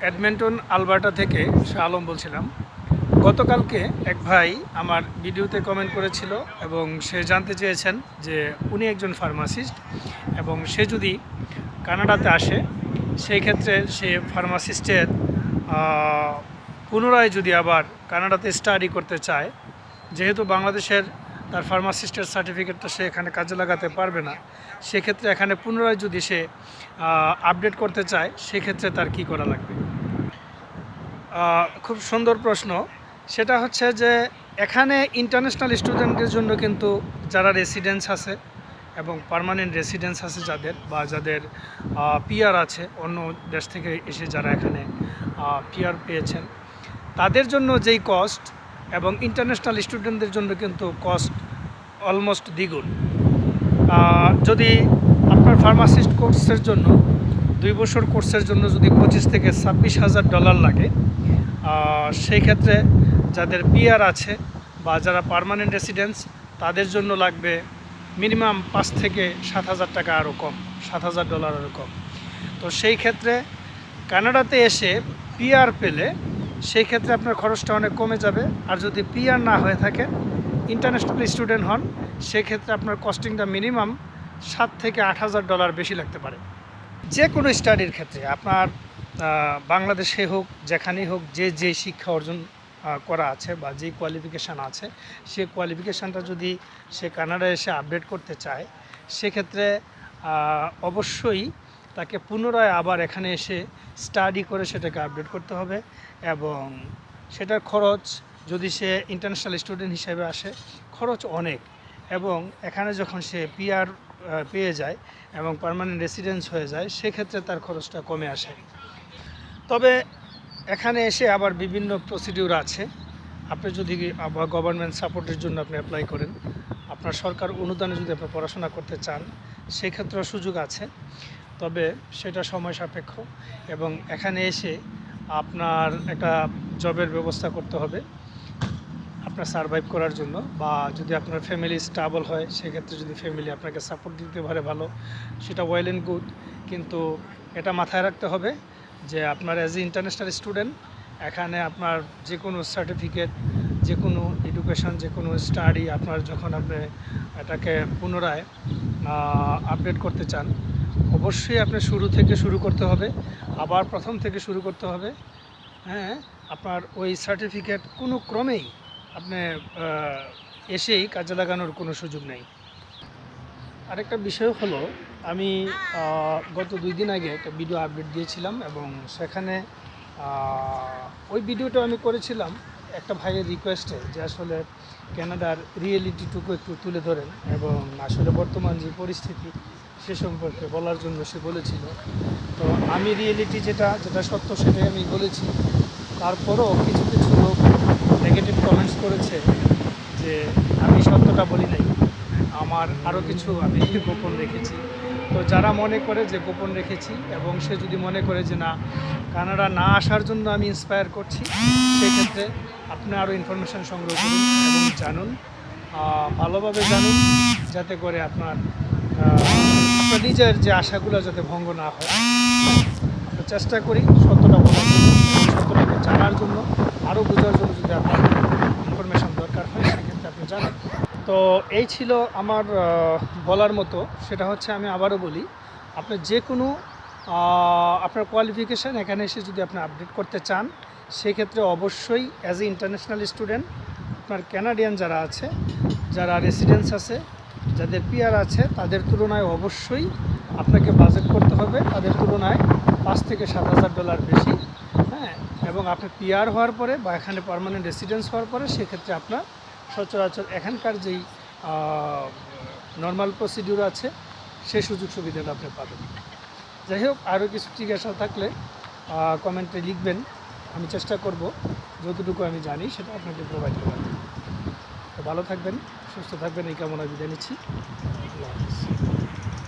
Edmonton Alberta থেকে শাহ আলম বলছিলাম। গতকালকে এক ভাই আমার ভিডিওতে কমেন্ট করেছিল এবং সে জানতে চেয়েছেন যে উনি একজন ফার্মাসিস্ট এবং সে যদি কানাডাতে আসে সেই ক্ষেত্রে সে ফার্মাসিস্টের পুনরায় যদি আবার কানাডাতে স্টাডি করতে চায়, যেহেতু বাংলাদেশের তার ফার্মাসিস্টের সার্টিফিকেটটা সে এখানে কাজে লাগাতে পারবে না, সেক্ষেত্রে এখানে পুনরায় যদি সে আপডেট করতে চায় সেক্ষেত্রে তার কি করা লাগবে। খুব সুন্দর প্রশ্ন। সেটা হচ্ছে যে এখানে ইন্টারন্যাশনাল স্টুডেন্টদের জন্য কিন্তু যারা রেসিডেন্স আছে এবং পার্মানেন্ট রেসিডেন্স আছে যাদের পিআর আছে, অন্য দেশ থেকে এসে যারা এখানে পিআর পেয়েছেন, তাদের জন্য যেই কস্ট এবং ইন্টারন্যাশনাল স্টুডেন্টদের জন্য কিন্তু কস্ট অলমোস্ট দ্বিগুণ। যদি আপনার ফার্মাসিস্ট কোর্সের জন্য 2 বছর কোর্সের জন্য যদি $25,000 থেকে $26,000 লাগে, সেই ক্ষেত্রে যাদের পিআর আছে বা যারা পার্মানেন্ট রেসিডেন্স তাদের জন্য লাগবে মিনিমাম $5,000 থেকে $7,000 আরও কম, $7,000 আরও কম। তো সেই ক্ষেত্রে কানাডাতে এসে পিআর পেলে সেই ক্ষেত্রে আপনার খরচটা অনেক কমে যাবে। আর যদি পিআর না হয়ে থাকে, ইন্টারন্যাশনাল স্টুডেন্ট হন, সেক্ষেত্রে আপনার কস্টিংটা মিনিমাম $7,000 থেকে $8,000 বেশি লাগতে পারে। যে কোনো স্টাডির ক্ষেত্রে আপনার বাংলাদেশে হোক, যেখানেই হোক, যে শিক্ষা অর্জন করা আছে বা যে কোয়ালিফিকেশান আছে, সে কোয়ালিফিকেশানটা যদি সে কানাডায় এসে আপডেট করতে চায়, সেক্ষেত্রে অবশ্যই তাকে পুনরায় আবার এখানে এসে স্টাডি করে সেটাকে আপডেট করতে হবে এবং সেটার খরচ, যদি সে ইন্টারন্যাশনাল স্টুডেন্ট হিসেবে আসে, খরচ অনেক। এবং এখানে যখন সে পিআর পেয়ে যায় এবং পার্মানেন্ট রেসিডেন্স হয়ে যায়, সেক্ষেত্রে তার খরচটা কমে আসে। তবে এখানে এসে আবার বিভিন্ন প্রসিডিউর আছে। আপনি যদি আবার গভর্নমেন্ট সাপোর্টের জন্য আপনি অ্যাপ্লাই করেন, আপনার সরকার অনুদানে যদি আপনি পড়াশোনা করতে চান, সেক্ষেত্রেও সুযোগ আছে, তবে সেটা সময় সাপেক্ষ। এবং এখানে এসে আপনার একটা জবের ব্যবস্থা করতে হবে আপনার সারভাইভ করার জন্য, বা যদি আপনার ফ্যামিলি স্টেবল হয়, সেক্ষেত্রে যদি ফ্যামিলি আপনাকে সাপোর্ট দিতে পারে ভালো, সেটা ওয়েল অ্যান্ড গুড। কিন্তু এটা মাথায় রাখতে হবে যে আপনার অ্যাজ এ ইন্টারন্যাশনাল স্টুডেন্ট এখানে আপনার যে কোনো সার্টিফিকেট, যে কোনো এডুকেশন, যে কোনো স্টাডি আপনার যখন আপনি এটাকে পুনরায় আপডেট করতে চান, অবশ্যই আপনি শুরু থেকে শুরু করতে হবে, আবার প্রথম থেকে শুরু করতে হবে। হ্যাঁ, আপনার ওই সার্টিফিকেট কোনো ক্রমেই আপনি এসেই কাজে লাগানোর কোনো সুযোগ নেই। আরেকটা বিষয় হলো, আমি গত 2 দিন আগে একটা ভিডিও আপডেট দিয়েছিলাম এবং সেখানে ওই ভিডিওটা আমি করেছিলাম একটা ভাইয়ের রিকোয়েস্টে, যে আসলে কানাডার রিয়েলিটিটুকু একটু তুলে ধরেন এবং আসলে বর্তমান যে পরিস্থিতি সে সম্পর্কে বলার জন্য সে বলেছিল। তো আমি রিয়েলিটি যেটা সত্য সেটাই আমি বলেছি। তারপরও কিছু লোক নেগেটিভ কমেন্টস করেছে যে আমি সত্যটা বলি নাই, আমার আরও কিছু আমি গোপন রেখেছি। তো যারা মনে করে যে গোপন রেখেছি এবং সে যদি মনে করে যে না, কানাডা না আসার জন্য আমি ইন্সপায়ার করছি, সেক্ষেত্রে আপনি আরও ইনফরমেশান সংগ্রহ করুন এবং জানুন, ভালোভাবে জানুন, যাতে করে আপনার নিজের যে আশাগুলো যাতে ভঙ্গ না হয়। আমরা চেষ্টা করি সত্যটা বলার জন্য, সত্যটাকে জানার জন্য, আরও বোঝার জন্য। যদি আপনার ইনফরমেশান দরকার হয়, সেক্ষেত্রে আপনি জানান। তো এই ছিল আমার বলার মতো। সেটা হচ্ছে, আমি আবারও বলি, আপনি যে কোনো আপনার কোয়ালিফিকেশান এখানে এসে যদি আপনি আপডেট করতে চান, সেক্ষেত্রে অবশ্যই অ্যাজ এ ইন্টারন্যাশনাল স্টুডেন্ট আপনার ক্যানাডিয়ান যারা আছে, যারা রেসিডেন্স আছে, যাদের পিআর আছে, তাদের তুলনায় অবশ্যই আপনাকে বাজেট করতে হবে তাদের তুলনায় $5,000 থেকে $7,000 বেশি। হ্যাঁ, এবং আপনি পিআর হওয়ার পরে বা এখানে পার্মানেন্ট রেসিডেন্স হওয়ার পরে সেক্ষেত্রে আপনার সচরাচর এখানকার যেই নর্মাল প্রসিডিউর আছে সেই সুযোগ সুবিধাটা আপনি পাবেন। যাই হোক, আরও কিছু জিজ্ঞাসা থাকলে কমেন্টে লিখবেন, আমি চেষ্টা করব যতটুকু আমি জানি সেটা আপনাকে প্রোভাইড করার। তো ভালো থাকবেন, সুস্থ থাকবেন, এই কামনা বিদায় নিচ্ছি। আল্লাহ হাফেজ।